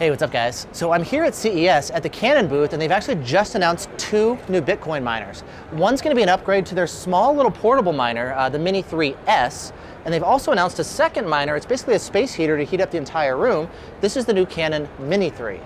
Hey, what's up guys? So I'm here at CES at the Canaan booth, and they've actually just announced two new Bitcoin miners. One's gonna be an upgrade to their small little portable miner, the Mini 3S, and they've also announced a second miner. It's basically a space heater to heat up the entire room. This is the new Canaan Mini 3.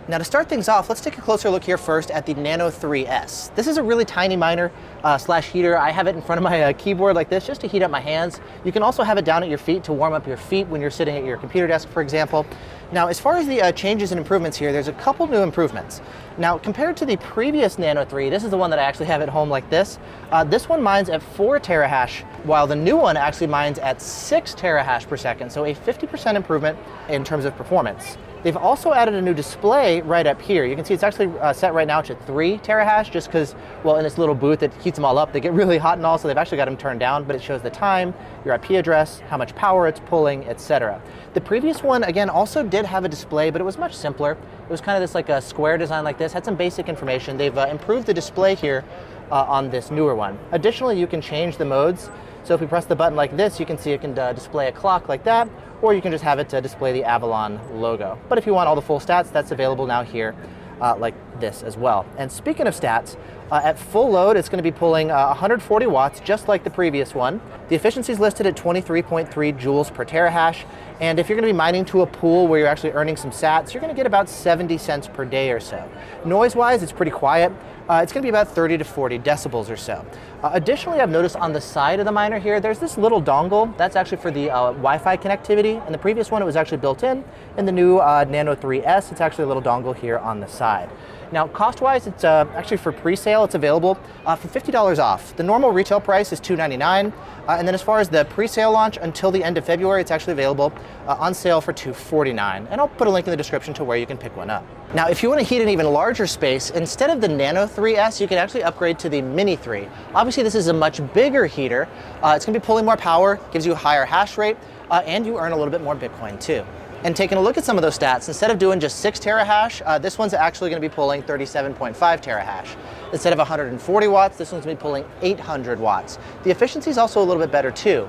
Now to start things off, let's take a closer look here first at the Nano 3S. This is a really tiny miner slash heater. I have it in front of my keyboard like this just to heat up my hands. You can also have it down at your feet to warm up your feet when you're sitting at your computer desk, for example. Now, as far as the changes and improvements here, there's a couple new improvements. Now, compared to the previous Nano 3, this is the one that I actually have at home like this. This one mines at 4 terahash, while the new one actually mines at 6 terahash per second, so a 50% improvement in terms of performance. They've also added a new display right up here. You can see it's actually set right now to 3 terahash just because, well, in this little booth it heats them all up. They get really hot and all, so they've actually got them turned down, but it shows the time, your IP address, how much power it's pulling, etc. The previous one, again, also did have a display, but it was much simpler. It was kind of this like a square design like this, had some basic information. They've improved the display here on this newer one. Additionally, you can change the modes. So if we press the button like this, you can see it can display a clock like that, or you can just have it to display the Avalon logo. But if you want all the full stats, that's available now here like this as well. And speaking of stats, at full load, it's going to be pulling 140 watts, just like the previous one. The efficiency is listed at 23.3 joules per terahash. And if you're going to be mining to a pool where you're actually earning some sats, you're going to get about 70 cents per day or so. Noise-wise, it's pretty quiet. It's going to be about 30 to 40 decibels or so. Additionally, I've noticed on the side of the miner here, there's this little dongle. That's actually for the Wi-Fi connectivity. In the previous one, it was actually built in. In the new Nano 3S, it's actually a little dongle here on the side. Now, cost-wise, it's actually for pre-sale, it's available for $50 off. The normal retail price is $299, and then as far as the pre-sale launch until the end of February, it's actually available on sale for $249. And I'll put a link in the description to where you can pick one up. Now, if you want to heat an even larger space, instead of the Nano 3S, you can actually upgrade to the Mini 3. Obviously, this is a much bigger heater. It's going to be pulling more power, gives you a higher hash rate, and you earn a little bit more Bitcoin too. And taking a look at some of those stats, instead of doing just 6 terahash, this one's actually going to be pulling 37.5 terahash. Instead of 140 watts, this one's going to be pulling 800 watts. The efficiency is also a little bit better too.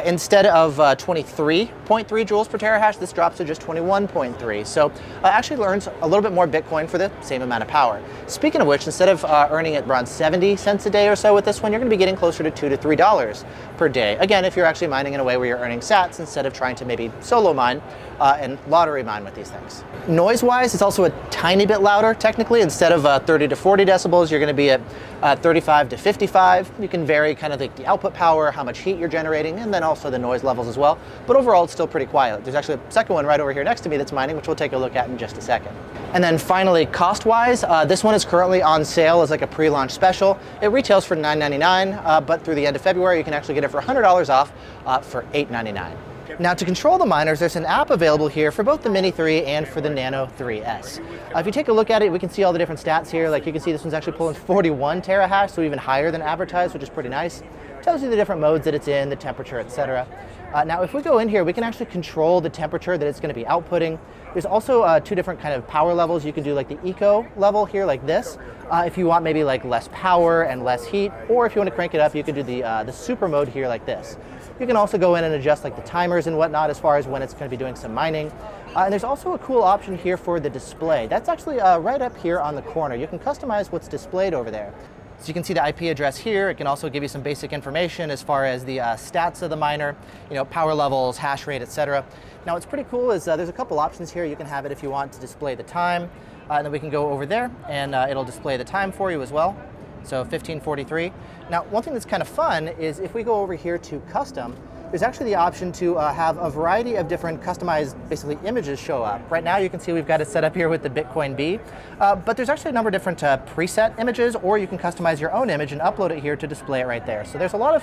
Instead of 23.3 joules per terahash, this drops to just 21.3. So it actually earns a little bit more Bitcoin for the same amount of power. Speaking of which, instead of earning it around 70 cents a day or so with this one, you're going to be getting closer to $2 to $3 per day. Again, if you're actually mining in a way where you're earning sats instead of trying to maybe solo mine and lottery mine with these things. Noise-wise, it's also a tiny bit louder technically. Instead of 30 to 40 decibels, you're going to be at 35 to 55. You can vary kind of the output power, how much heat you're generating, and then also the noise levels as well. But overall, it's still pretty quiet. There's actually a second one right over here next to me that's mining, which we'll take a look at in just a second. And then finally, cost-wise, this one is currently on sale as like a pre-launch special. It retails for $999, but through the end of February, you can actually get it for $100 off for $899. Now, to control the miners, there's an app available here for both the Mini 3 and for the Nano 3S. If you take a look at it, we can see all the different stats here. Like you can see this one's actually pulling 41 terahash, so even higher than advertised, which is pretty nice. Tells you the different modes that it's in, the temperature, etc. Now, if we go in here, we can actually control the temperature that it's going to be outputting. There's also two different kind of power levels. You can do like the eco level here like this, if you want maybe like less power and less heat, or if you want to crank it up, you can do the super mode here like this. You can also go in and adjust like the timers and whatnot as far as when it's going to be doing some mining. And there's also a cool option here for the display. That's actually right up here on the corner. You can customize what's displayed over there. So you can see the IP address here. It can also give you some basic information as far as the stats of the miner, power levels, hash rate, etc. Now what's pretty cool is there's a couple options here. You can have it if you want to display the time, and then we can go over there and it'll display the time for you as well. So 1543. Now, one thing that's kind of fun is if we go over here to custom, there's actually the option to have a variety of different customized, basically, images show up. Right now, you can see we've got it set up here with the Bitcoin B, but there's actually a number of different preset images, or you can customize your own image and upload it here to display it right there. So there's a lot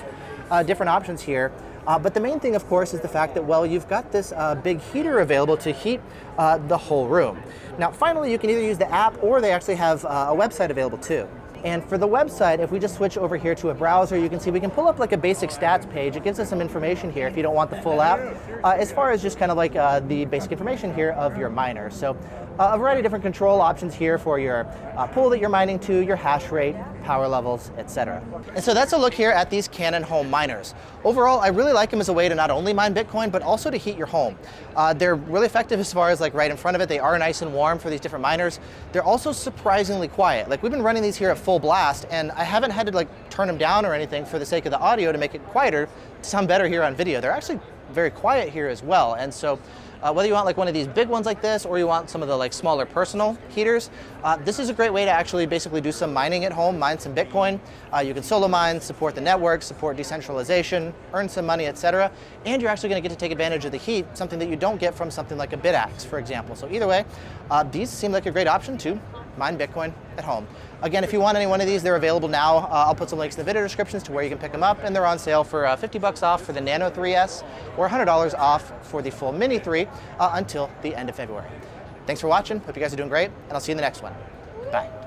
of different options here. But the main thing, of course, is the fact that, well, you've got this big heater available to heat the whole room. Now, finally, you can either use the app, or they actually have a website available too. And for the website, if we just switch over here to a browser, you can see we can pull up like a basic stats page. It gives us some information here if you don't want the full app, as far as just kind of like the basic information here of your miner. So a variety of different control options here for your pool that you're mining to, your hash rate, power levels, etc. And so that's a look here at these Canaan home miners. Overall, I really like them as a way to not only mine Bitcoin, but also to heat your home. They're really effective as far as like right in front of it. They are nice and warm for these different miners. They're also surprisingly quiet. Like we've been running these here at full blast, and I haven't had to like turn them down or anything for the sake of the audio to make it quieter to sound better here on video. They're actually very quiet here as well. And so whether you want like one of these big ones like this, or you want some of the like smaller personal heaters, this is a great way to actually basically do some mining at home, mine some Bitcoin. You can solo mine, support the network, support decentralization, earn some money, etc. And you're actually going to get to take advantage of the heat, something that you don't get from something like a Bitaxe, for example. So either way, these seem like a great option to mine Bitcoin at home. Again, if you want any one of these, they're available now. I'll put some links in the video descriptions to where you can pick them up, and they're on sale for $50 off for the Nano 3S or $100 off for the full Mini 3 until the end of February. Thanks for watching. Hope you guys are doing great, and I'll see you in the next one. Bye.